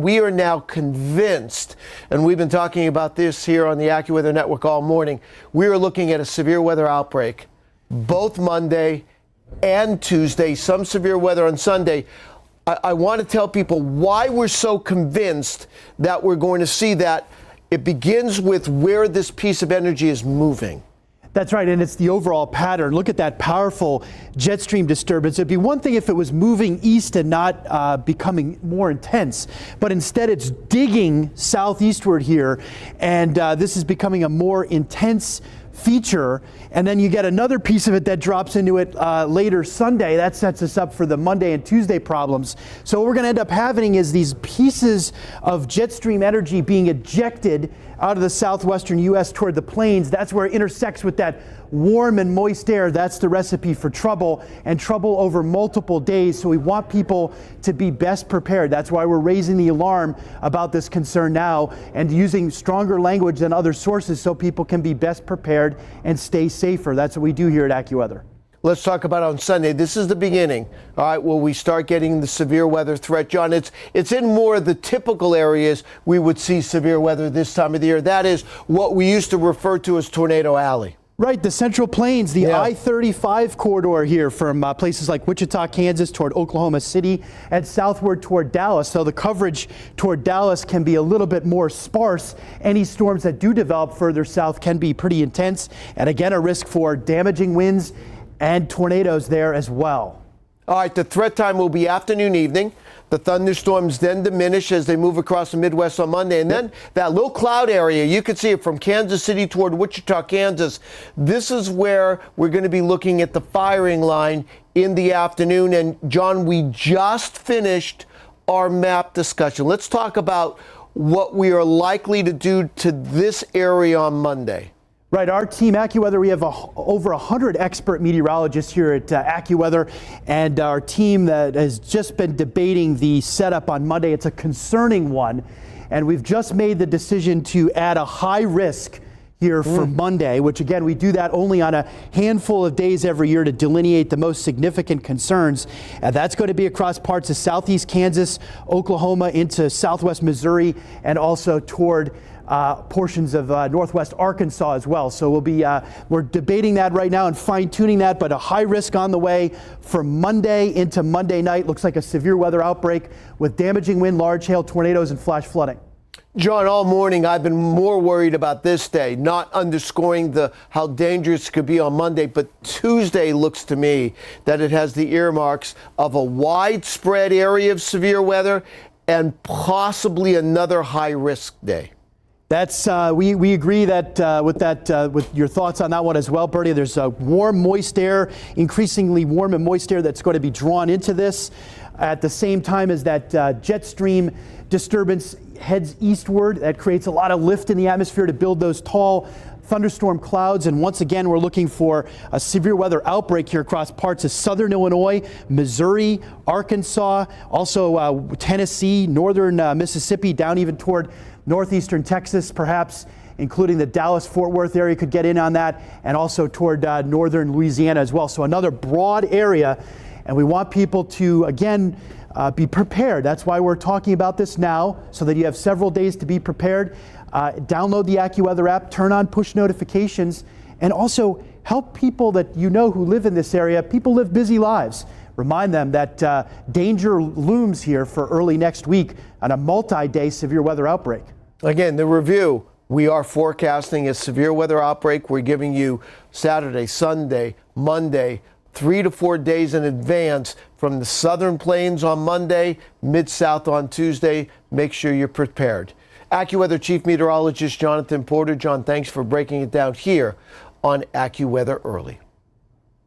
we are now convinced, and we've been talking about this here on the AccuWeather Network all morning, we are looking at a severe weather outbreak both Monday and Tuesday, some severe weather on Sunday. I want to tell people why we're so convinced that we're going to see that. It begins with where this piece of energy is moving. That's right, and it's the overall pattern. Look at that powerful jet stream disturbance. It'd be one thing if it was moving east and not becoming more intense, but instead it's digging southeastward here, and this is becoming a more intense feature, and then you get another piece of it that drops into it later Sunday. That sets us up for the Monday and Tuesday problems. So what we're going to end up having is these pieces of jet stream energy being ejected out of the southwestern U.S. toward the plains. That's where it intersects with that warm and moist air. That's the recipe for trouble, and trouble over multiple days. So we want people to be best prepared. That's why we're raising the alarm about this concern now and using stronger language than other sources so people can be best prepared and stay safer. That's what we do here at AccuWeather. Let's talk about on Sunday. This is the beginning. All right, well, we start getting the severe weather threat. John, it's in more of the typical areas we would see severe weather this time of the year. That is what we used to refer to as Tornado Alley. Right, the Central Plains, the I-35 corridor here from places like Wichita, Kansas toward Oklahoma City and southward toward Dallas. So the coverage toward Dallas can be a little bit more sparse. Any storms that do develop further south can be pretty intense. And again, a risk for damaging winds and tornadoes there as well. All right, the threat time will be afternoon, evening. The thunderstorms then diminish as they move across the Midwest on Monday. And then that little cloud area, you can see it from Kansas City toward Wichita, Kansas. This is where we're going to be looking at the firing line in the afternoon. And John, we just finished our map discussion. Let's talk about what we are likely to do to this area on Monday. Right, our team, AccuWeather, we have over 100 expert meteorologists here at AccuWeather, and our team that has just been debating the setup on Monday. It's a concerning one, and we've just made the decision to add a high risk here for Monday, which again, we do that only on a handful of days every year to delineate the most significant concerns. And that's going to be across parts of southeast Kansas, Oklahoma, into southwest Missouri, and also toward portions of northwest Arkansas as well. So we're debating that right now and fine-tuning that, but a high risk on the way for Monday into Monday night. Looks like a severe weather outbreak with damaging wind, large hail, tornadoes, and flash flooding. John, all morning I've been more worried about this day, not underscoring how dangerous it could be on Monday, but Tuesday looks to me that it has the earmarks of a widespread area of severe weather and possibly another high-risk day. That's we agree that with your thoughts on that one as well, Bertie. There's a warm, moist air, increasingly warm and moist air that's going to be drawn into this at the same time as that jet stream disturbance heads eastward. That creates a lot of lift in the atmosphere to build those tall thunderstorm clouds. And once again, we're looking for a severe weather outbreak here across parts of southern Illinois, Missouri, Arkansas, also Tennessee, northern Mississippi, down even toward northeastern Texas, perhaps, including the Dallas-Fort Worth area could get in on that, and also toward northern Louisiana as well. So another broad area, and we want people to, again, be prepared. That's why we're talking about this now, so that you have several days to be prepared. Download the AccuWeather app, turn on push notifications, and also help people that you know who live in this area. People live busy lives. Remind them that danger looms here for early next week on a multi-day severe weather outbreak. Again, the review, we are forecasting a severe weather outbreak. We're giving you Saturday, Sunday, Monday, 3 to 4 days in advance from the southern plains on Monday, mid-south on Tuesday. Make sure you're prepared. AccuWeather Chief Meteorologist Jonathan Porter. John, thanks for breaking it down here on AccuWeather Early.